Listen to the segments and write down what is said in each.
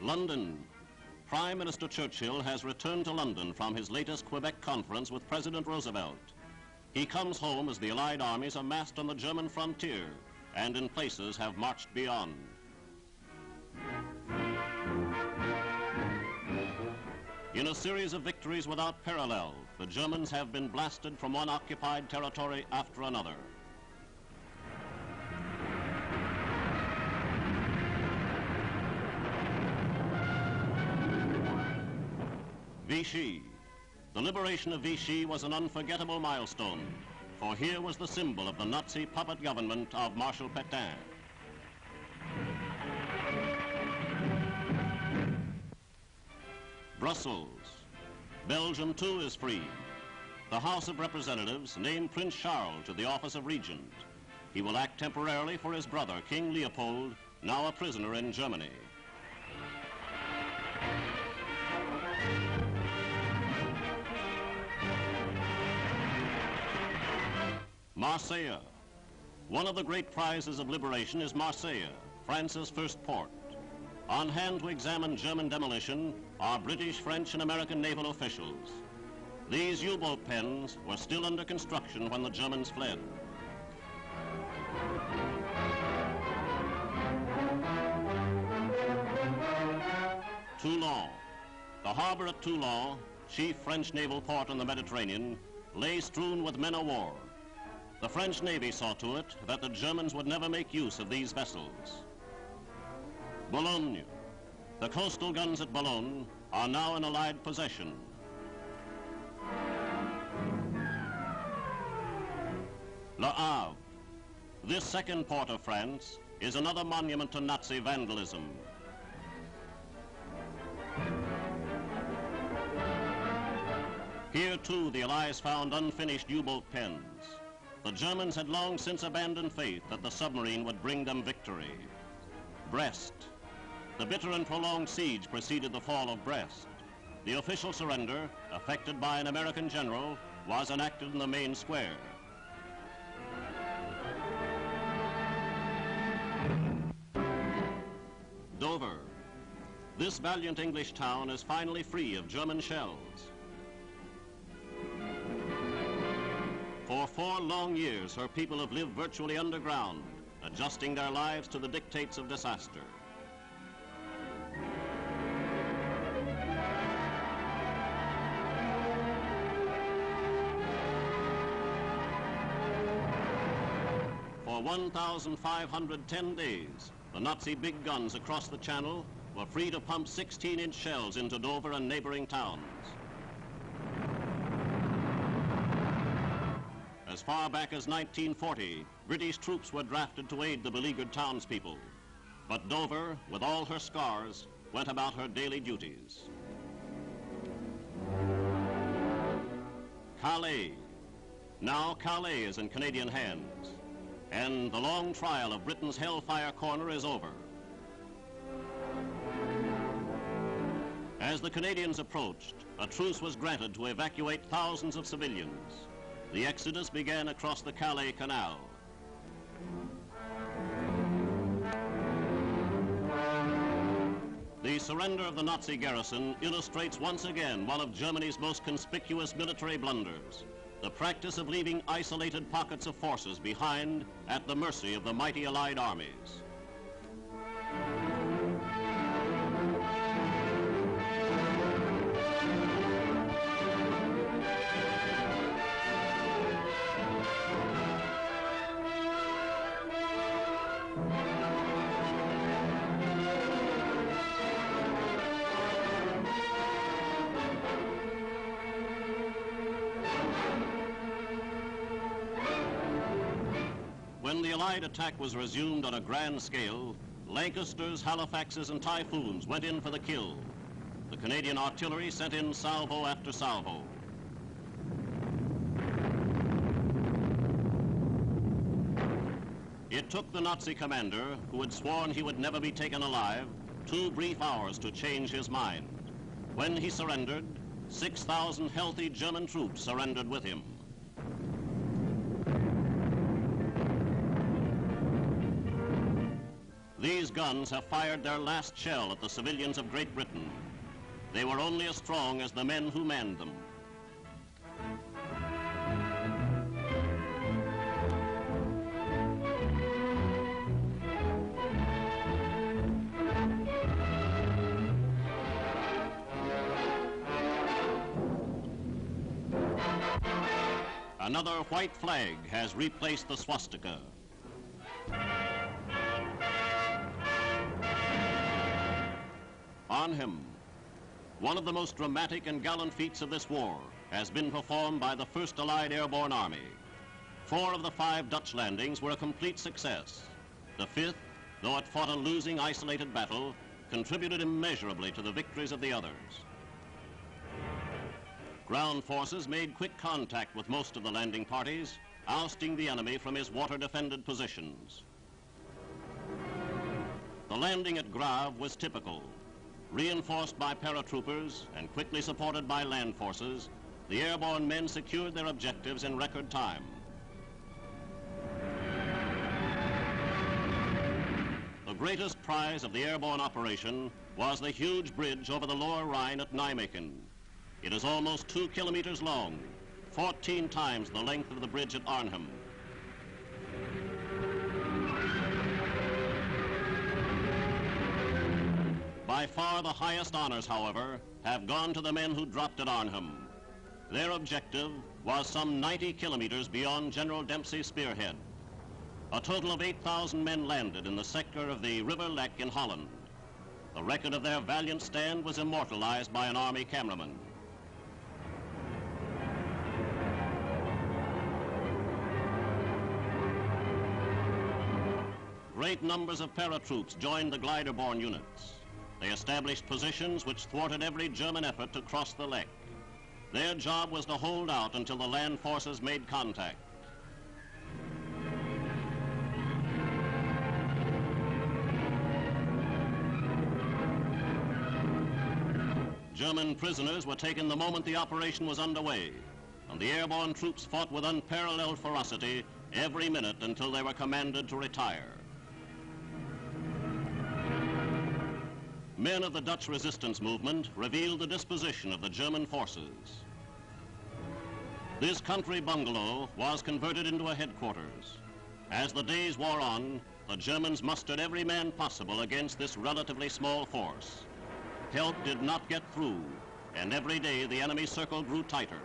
London. Prime Minister Churchill has returned to London from his latest Quebec conference with President Roosevelt. He comes home as the Allied armies are massed on the German frontier and in places have marched beyond. In a series of victories without parallel, the Germans have been blasted from one occupied territory after another. Vichy. The liberation of Vichy was an unforgettable milestone, for here was the symbol of the Nazi puppet government of Marshal Pétain. Brussels. Belgium too is free. The House of Representatives named Prince Charles to the office of Regent. He will act temporarily for his brother, King Leopold, now a prisoner in Germany. Marseille. One of the great prizes of liberation is Marseille, France's first port. On hand to examine German demolition are British, French, and American naval officials. These U-boat pens were still under construction when the Germans fled. Toulon. The harbor at Toulon, chief French naval port on the Mediterranean, lay strewn with men of war. The French Navy saw to it that the Germans would never make use of these vessels. Boulogne. The coastal guns at Boulogne are now in Allied possession. Le Havre. This second port of France is another monument to Nazi vandalism. Here too the Allies found unfinished U-boat pens. The Germans had long since abandoned faith that the submarine would bring them victory. Brest. The bitter and prolonged siege preceded the fall of Brest. The official surrender, effected by an American general, was enacted in the main square. Dover. This valiant English town is finally free of German shells. For 4 long years, her people have lived virtually underground, adjusting their lives to the dictates of disaster. For 1,510 days, the Nazi big guns across the channel were free to pump 16-inch shells into Dover and neighboring towns. As far back as 1940, British troops were drafted to aid the beleaguered townspeople. But Dover, with all her scars, went about her daily duties. Calais. Now Calais is in Canadian hands, and the long trial of Britain's Hellfire Corner is over. As the Canadians approached, a truce was granted to evacuate thousands of civilians. The exodus began across the Calais Canal. The surrender of the Nazi garrison illustrates once again one of Germany's most conspicuous military blunders, the practice of leaving isolated pockets of forces behind at the mercy of the mighty Allied armies. When the Allied attack was resumed on a grand scale, Lancasters, Halifaxes, and Typhoons went in for the kill. The Canadian artillery sent in salvo after salvo. It took the Nazi commander, who had sworn he would never be taken alive, 2 brief hours to change his mind. When he surrendered, 6,000 healthy German troops surrendered with him. These guns have fired their last shell at the civilians of Great Britain. They were only as strong as the men who manned them. Another white flag has replaced the swastika. Arnhem, one of the most dramatic and gallant feats of this war, has been performed by the 1st Allied Airborne Army. 4 of the 5 Dutch landings were a complete success. The 5th, though it fought a losing, isolated battle, contributed immeasurably to the victories of the others. Ground forces made quick contact with most of the landing parties, ousting the enemy from his water-defended positions. The landing at Grave was typical. Reinforced by paratroopers and quickly supported by land forces, the airborne men secured their objectives in record time. The greatest prize of the airborne operation was the huge bridge over the lower Rhine at Nijmegen. It is almost 2 kilometers long, 14 times the length of the bridge at Arnhem. By far the highest honors, however, have gone to the men who dropped at Arnhem. Their objective was some 90 kilometers beyond General Dempsey's spearhead. A total of 8,000 men landed in the sector of the River Lek in Holland. The record of their valiant stand was immortalized by an Army cameraman. Great numbers of paratroops joined the glider-borne units. They established positions which thwarted every German effort to cross the Lek. Their job was to hold out until the land forces made contact. German prisoners were taken the moment the operation was underway, and the airborne troops fought with unparalleled ferocity every minute until they were commanded to retire. Men of the Dutch resistance movement revealed the disposition of the German forces. This country bungalow was converted into a headquarters. As the days wore on, the Germans mustered every man possible against this relatively small force. Help did not get through, and every day the enemy circle grew tighter.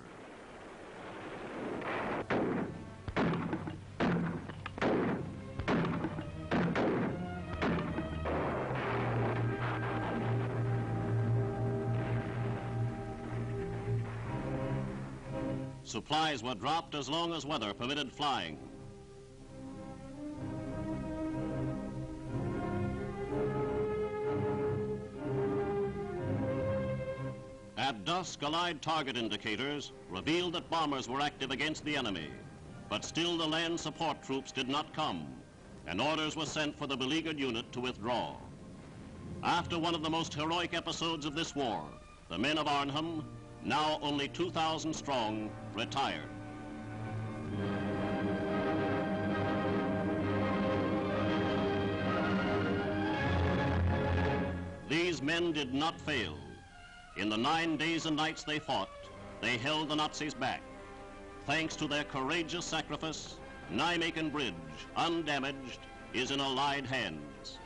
Supplies were dropped as long as weather permitted flying. At dusk, Allied target indicators revealed that bombers were active against the enemy, but still the land support troops did not come, and orders were sent for the beleaguered unit to withdraw. After one of the most heroic episodes of this war, the men of Arnhem, now only 2,000 strong, retired. These men did not fail. In the 9 days and nights they fought, they held the Nazis back. Thanks to their courageous sacrifice, Nijmegen Bridge, undamaged, is in Allied hands.